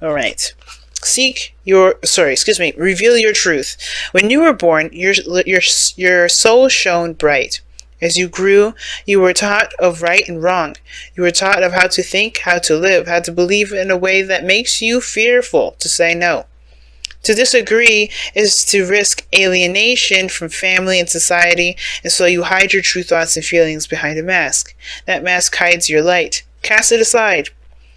All right. Reveal your truth. When you were born, your soul shone bright. As you grew, you were taught of right and wrong. You were taught of how to think, how to live, how to believe in a way that makes you fearful to say no. To disagree is to risk alienation from family and society, and so you hide your true thoughts and feelings behind a mask. That mask hides your light. Cast it aside.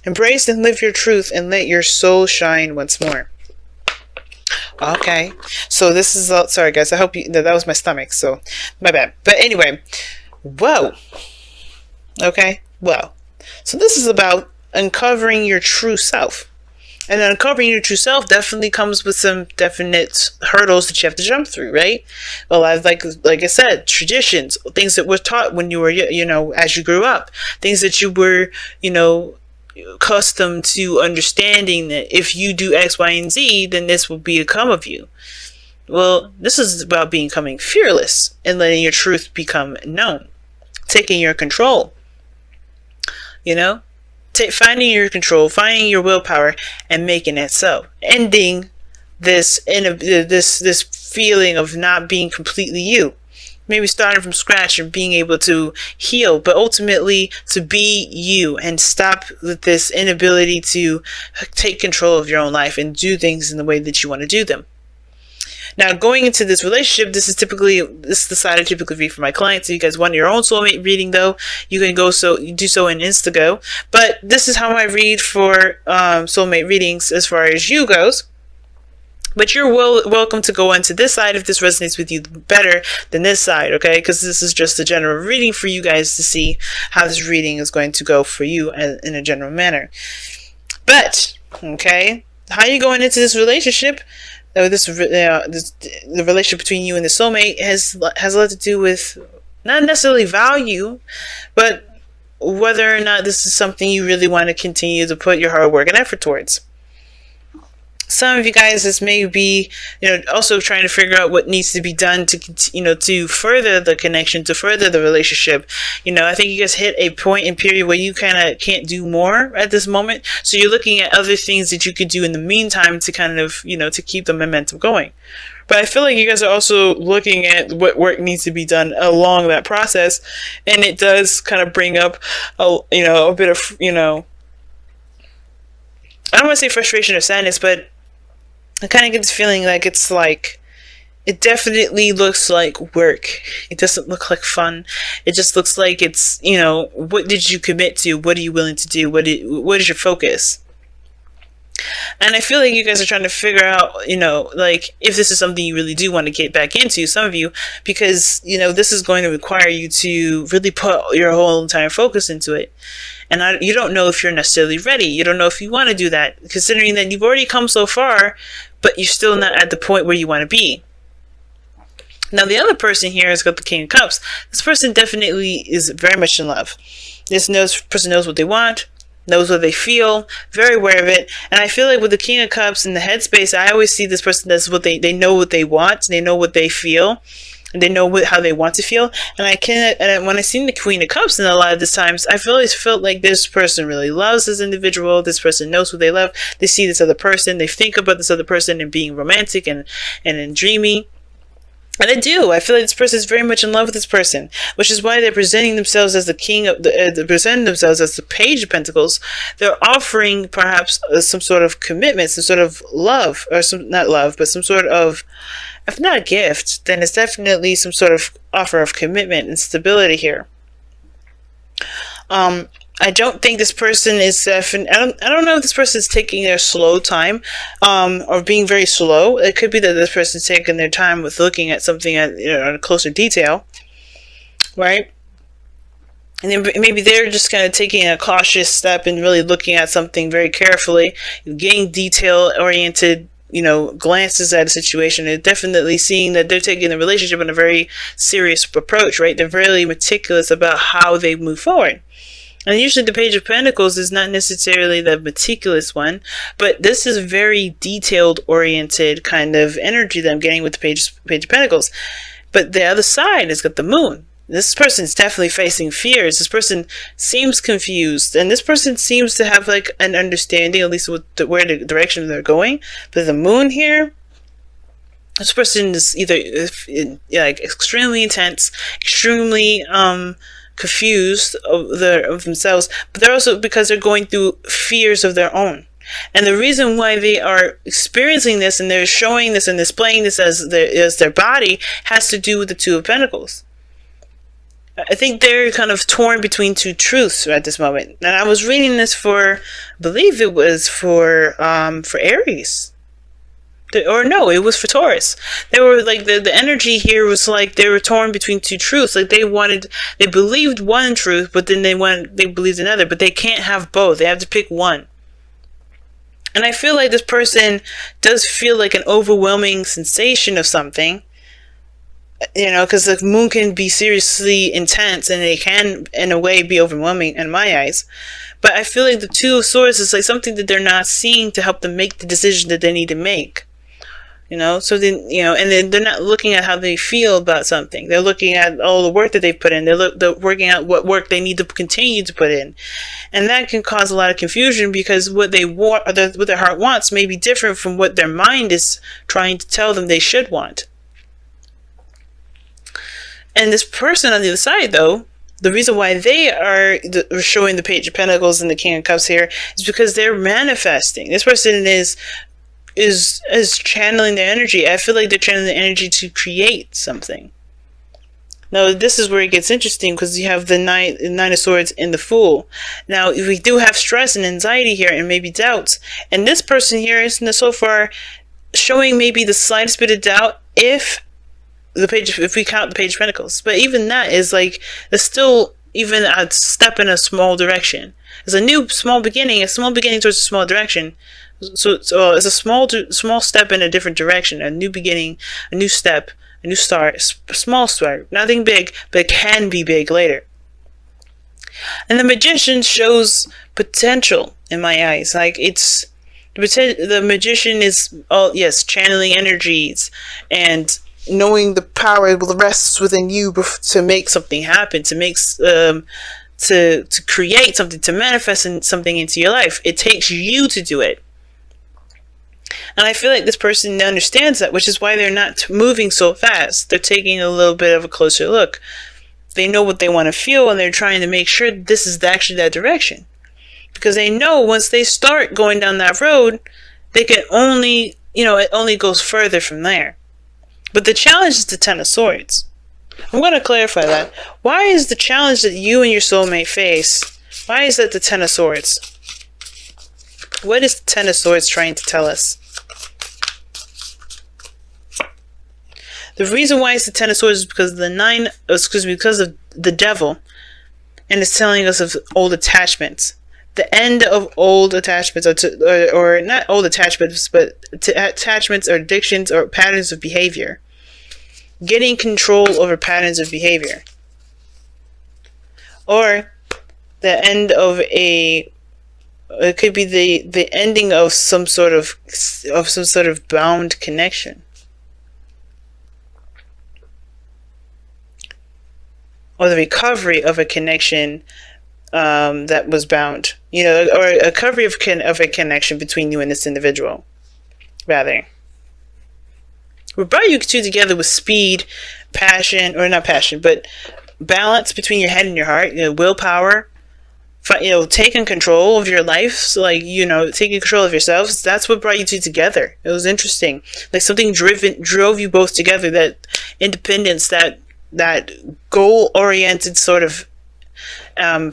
Embrace and live your truth and let your soul shine once more. Okay, so this is sorry guys, I hope that was my stomach, so my bad. But anyway, whoa. Okay, well, so this is about uncovering your true self. And uncovering your true self definitely comes with some definite hurdles that you have to jump through, right? Well, like I said, traditions, things that were taught when you were, as you grew up, things that you were, accustomed to understanding that if you do X, Y, and Z, then this will become of you. Well, this is about becoming fearless and letting your truth become known, taking your control, finding your control, finding your willpower, and making it so. Ending this feeling of not being completely you. Maybe starting from scratch and being able to heal, but ultimately to be you and stop with this inability to take control of your own life and do things in the way that you want to do them. Now, going into this relationship, this is the side I typically read for my clients. If you guys want your own soulmate reading, though, you can do so in Instago. But this is how I read for soulmate readings as far as you goes. But you're welcome to go into this side if this resonates with you better than this side, okay? Because this is just a general reading for you guys to see how this reading is going to go for you in a general manner. But, okay, how you going into this relationship? The relationship between you and the soulmate has a lot to do with not necessarily value, but whether or not this is something you really want to continue to put your hard work and effort towards. Some of you guys, this may be, also trying to figure out what needs to be done to, to further the connection, to further the relationship. I think you guys hit a point in period where you kind of can't do more at this moment. So you're looking at other things that you could do in the meantime to kind of, to keep the momentum going. But I feel like you guys are also looking at what work needs to be done along that process. And it does kind of bring up, a bit of, I don't want to say frustration or sadness, but I kind of get this feeling like it definitely looks like work. It doesn't look like fun. It just looks like it's, what did you commit to? What are you willing to do? What is your focus? And I feel like you guys are trying to figure out, if this is something you really do want to get back into, some of you, because, this is going to require you to really put your whole entire focus into it. And you don't know if you're necessarily ready. You don't know if you want to do that, considering that you've already come so far, but you're still not at the point where you want to be. Now, the other person here has got the King of Cups. This person definitely is very much in love. This person knows what they want, knows what they feel, very aware of it. And I feel like with the King of Cups in the headspace, I always see this person as they know what they want, they know what they feel, and they know how they want to feel. And when I see the Queen of Cups in a lot of the times, I've always felt like this person really loves this individual. This person knows who they love. They see this other person. They think about this other person and being romantic and dreamy. And I do. I feel like this person is very much in love with this person, which is why they're presenting themselves as the king of they're presenting themselves as the Page of Pentacles. They're offering perhaps some sort of commitment, some sort of love, or not love, but some sort of, if not a gift, then it's definitely some sort of offer of commitment and stability here. I don't think this person is I don't know if this person is taking their slow time, or being very slow. It could be that this person is taking their time with looking at something in closer detail, right? And then maybe they're just kind of taking a cautious step and really looking at something very carefully, getting detail-oriented, glances at a situation, and definitely seeing that they're taking the relationship in a very serious approach, right? They're really meticulous about how they move forward. And usually the Page of Pentacles is not necessarily the meticulous one, but this is very detailed oriented kind of energy that I'm getting with the Page of Pentacles. But the other side has got the Moon. This person's definitely facing fears. This person seems confused, and this person seems to have like an understanding, at least with where the direction they're going. But the moon here, this person is either like extremely intense, extremely confused of themselves, but they're also, because they're going through fears of their own. And the reason why they are experiencing this and they're showing this and displaying this as their body has to do with the Two of Pentacles. I think they're kind of torn between two truths at this moment. And I was reading this for, I believe it was for Aries. Or no, it was for Taurus. They were like, the energy here was like they were torn between two truths. Like they believed one truth, but then they believed another. But they can't have both. They have to pick one. And I feel like this person does feel like an overwhelming sensation of something. You know, because the moon can be seriously intense and it can, in a way, be overwhelming in my eyes. But I feel like the Two of Swords is like something that they're not seeing to help them make the decision that they need to make. You know, so then, you know, and then they're not looking at how they feel about something. They're looking at all the work that they've put in. They're working out what work they need to continue to put in. And that can cause a lot of confusion because what they want, what their heart wants may be different from what their mind is trying to tell them they should want. And this person on the other side, though, the reason why they are showing the Page of Pentacles and the King of Cups here is because they're manifesting. This person is channeling their energy. I feel like they're channeling the energy to create something. Now, this is where it gets interesting because you have the Nine of Swords in the Fool. Now, we do have stress and anxiety here and maybe doubts. And this person here is so far showing maybe the slightest bit of doubt if we count the Page of Pentacles. But even that is like, it's still even a step in a small direction. It's a new small beginning towards a small direction. So it's a small step in a different direction, a new beginning, a new step, a new start, a small start. Nothing big, but it can be big later. And the Magician shows potential in my eyes. Like the Magician is, channeling energies and knowing the power will rest within you to make something happen, to create something, to manifest something into your life. It takes you to do it. And I feel like this person understands that, which is why they're not moving so fast. They're taking a little bit of a closer look. They know what they want to feel, and they're trying to make sure this is actually that direction. Because they know once they start going down that road, they can only, it only goes further from there. But the challenge is the Ten of Swords. I'm going to clarify that. Why is the challenge that you and your soulmate face, why is that the Ten of Swords? What is the Ten of Swords trying to tell us? The reason why it's the Ten of Swords is because because of the Devil. And it's telling us of old attachments. The end of old attachments, or not old attachments, but attachments or addictions or patterns of behavior. Getting control over patterns of behavior. Or the end of it could be the ending of some sort of bound connection. Or the recovery of a connection that was bound, or a recovery of a connection between you and this individual, rather. We brought you two together with speed, passion, or not passion, but balance between your head and your heart, willpower, taking control of your life, so taking control of yourselves. That's what brought you two together. It was interesting. Like something drove you both together, that independence, that goal-oriented sort of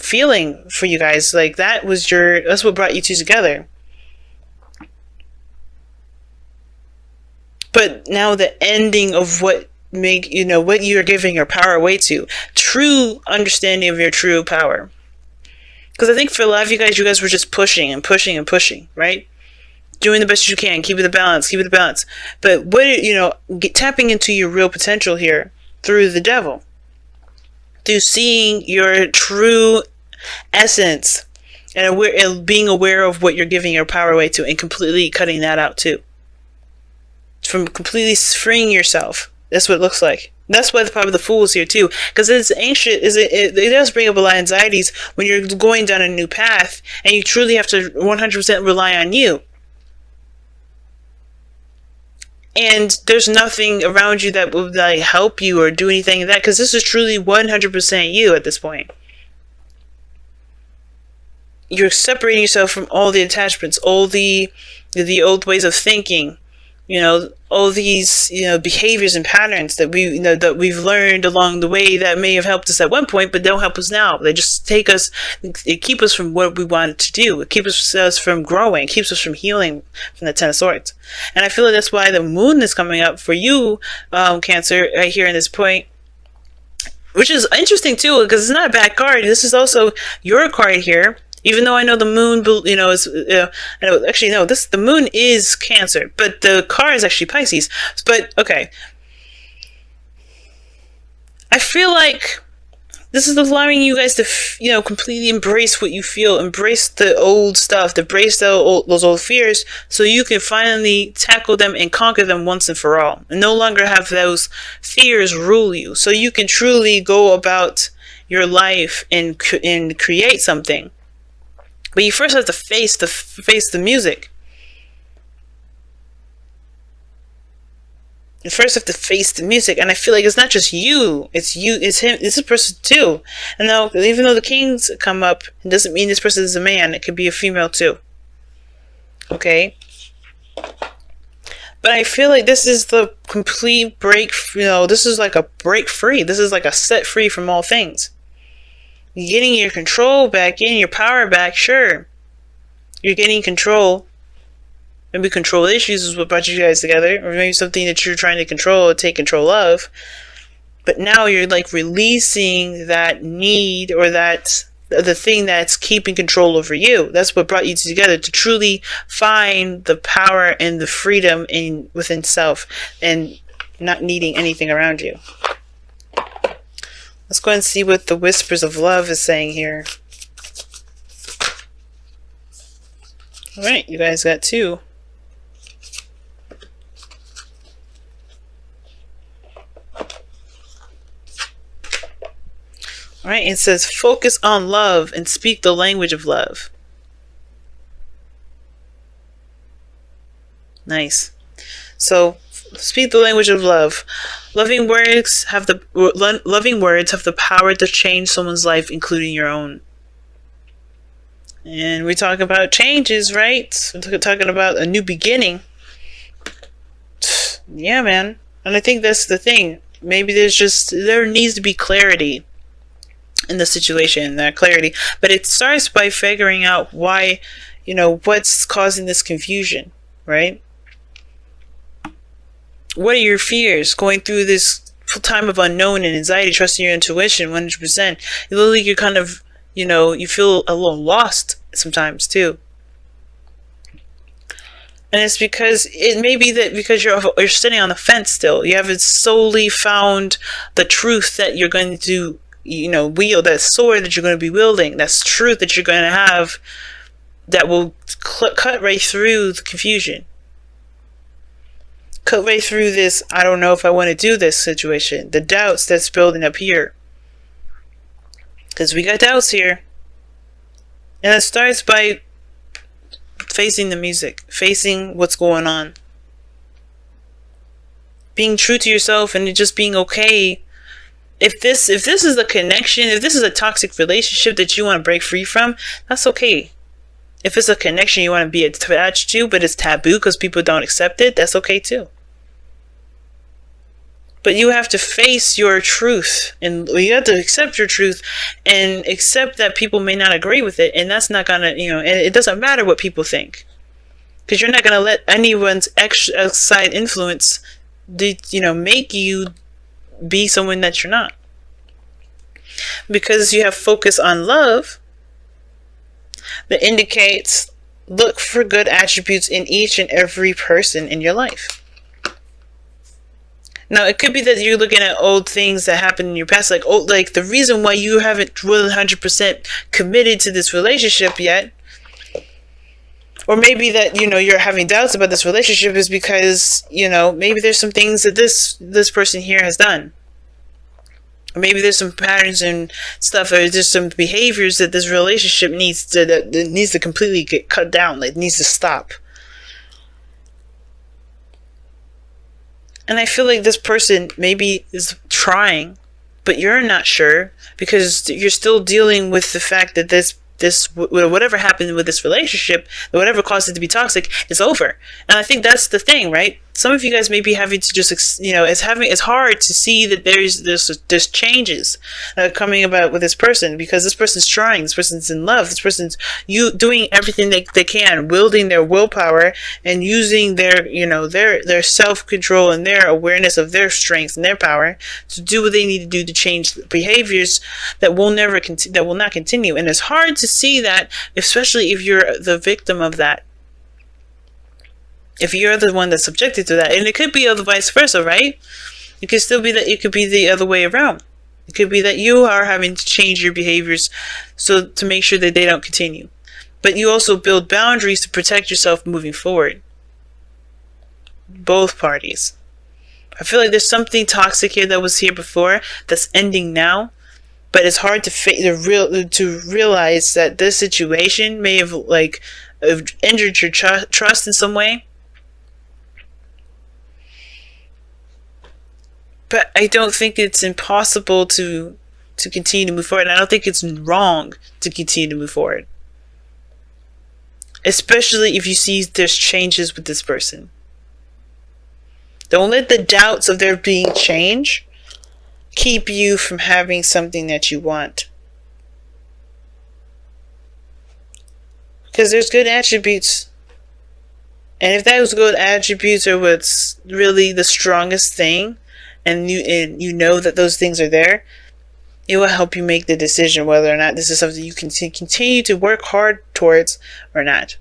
feeling for you guys. Like that's what brought you two together. But now the ending of what you're giving your power away to, true understanding of your true power. Because I think for a lot of you guys were just pushing and pushing and pushing, right? Doing the best you can, keeping the balance. But tapping into your real potential here through the Devil, through seeing your true essence and being aware of what you're giving your power away to, and completely cutting that out too. From completely freeing yourself. That's what it looks like. That's why the probably the Fool is here too, because it's anxious. It does bring up a lot of anxieties when you're going down a new path, and you truly have to 100% rely on you. And there's nothing around you that would like help you or do anything like that, because this is truly 100% you at this point. You're separating yourself from all the attachments, all the old ways of thinking, all these, behaviors and patterns that that we've learned along the way that may have helped us at one point, but don't help us now. They just it keep us from what we wanted to do. It keeps us from growing. It keeps us from healing from the Ten of Swords. And I feel like that's why the moon is coming up for you, Cancer, right here in this point. Which is interesting too, because it's not a bad card. This is also your card here. Even though I know the moon, is, I know, actually, no, the moon is Cancer, but the card is actually Pisces. But, okay. I feel like this is allowing you guys to, completely embrace what you feel, embrace the old stuff, embrace those old fears, so you can finally tackle them and conquer them once and for all, and no longer have those fears rule you, so you can truly go about your life and create something. But you first have to face the music. You first have to face the music, and I feel like it's not just you, it's him, it's this person too. And now, even though the kings come up, it doesn't mean this person is a man, it could be a female too. Okay? But I feel like this is the complete break, this is like a break free. This is like a set free from all things. You're getting your control back in, your power back, sure. You're getting control. Maybe control issues is what brought you guys together, or maybe something that you're trying to control or take control of. But now you're like releasing that need, or the thing that's keeping control over you. That's what brought you together, to truly find the power and the freedom within self, and not needing anything around you. Let's go and see what the Whispers of Love is saying here. Alright, you guys got 2. Alright, it says, focus on love and speak the language of love. Nice. So, speak the language of love. Loving words have the power to change someone's life, including your own. And we talk about changes, right? We're talking about a new beginning. Yeah, man. And I think that's the thing. Maybe there needs to be clarity in the situation, that clarity. But it starts by figuring out why, what's causing this confusion, right? What are your fears going through this time of unknown and anxiety, trusting your intuition 100%? Literally, you're kind of, you feel a little lost sometimes too. And it's because it may be that because you're sitting on the fence still. You haven't solely found the truth that you're going to, wield, that sword that you're going to be wielding. That's truth that you're going to have that will cut right through the confusion. Cut right through this, I don't know if I want to do this situation. The doubts that's building up here. Because we got doubts here. And it starts by facing the music. Facing what's going on. Being true to yourself and just being okay. If this is a connection, if this is a toxic relationship that you want to break free from, that's okay. If it's a connection you want to be attached to, but it's taboo because people don't accept it, that's okay too. But you have to face your truth, and you have to accept your truth and accept that people may not agree with it, and that's not gonna, and it doesn't matter what people think, because you're not gonna let anyone's outside influence, make you be someone that you're not. Because you have focus on love, that indicates look for good attributes in each and every person in your life. Now, it could be that you're looking at old things that happened in your past, like the reason why you haven't 100% committed to this relationship yet, or maybe that, you're having doubts about this relationship is because, maybe there's some things that this person here has done. Or maybe there's some patterns and stuff, or there's some behaviors that this relationship that needs to completely get cut down. Like, it needs to stop. And I feel like this person maybe is trying, but you're not sure because you're still dealing with the fact that whatever happened with this relationship, whatever caused it to be toxic, is over. And I think that's the thing, right? Some of you guys may be having to just, it's hard to see that there's changes coming about with this person, because this person's trying, this person's in love, this person's doing everything they can, wielding their willpower and using their self-control and their awareness of their strength and their power to do what they need to do to change behaviors that will not continue. And it's hard to see that, especially if you're the victim of that. If you're the one that's subjected to that. And it could be the vice versa, right? It could still be that it could be the other way around. It could be that you are having to change your behaviors to make sure that they don't continue. But you also build boundaries to protect yourself moving forward. Both parties. I feel like there's something toxic here that was here before that's ending now. But it's hard to realize that this situation may have injured your trust in some way. But I don't think it's impossible to continue to move forward. And I don't think it's wrong to continue to move forward. Especially if you see there's changes with this person. Don't let the doubts of there being change keep you from having something that you want. Because there's good attributes. And if those good attributes are what's really the strongest thing, and you know that those things are there, it will help you make the decision whether or not this is something you can continue to work hard towards or not.